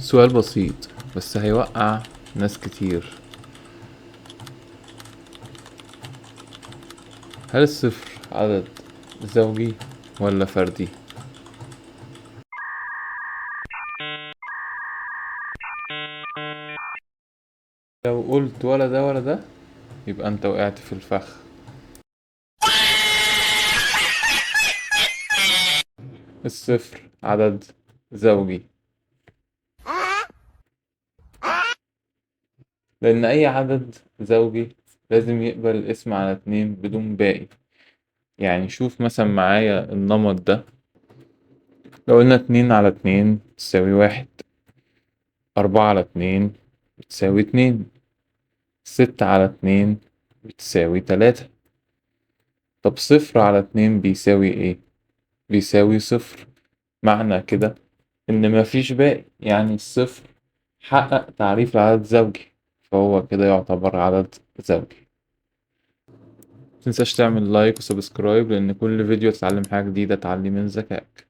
سؤال بسيط بس هيوقع ناس كتير. هل الصفر عدد زوجي ولا فردي؟ لو قلت ولا ده ولا ده يبقى انت وقعت في الفخ. الصفر عدد زوجي، لأن أي عدد زوجي لازم يقبل الاسم على اتنين بدون باقي. يعني شوف مثلا معايا النمط ده، لو قلنا اتنين على اتنين تساوي واحد، أربعة على اتنين بتساوي اتنين، ستة على اتنين بتساوي تلاتة. طب صفر على اتنين بيساوي ايه؟ بيساوي صفر. معنى كده إن مفيش باقي، يعني الصفر حقق تعريف العدد الزوجي، فهو كده يعتبر عدد زوجي. متنساش تعمل لايك وسبسكرايب، لأن كل فيديو تتعلم حاجة جديدة تعلي من ذكائك.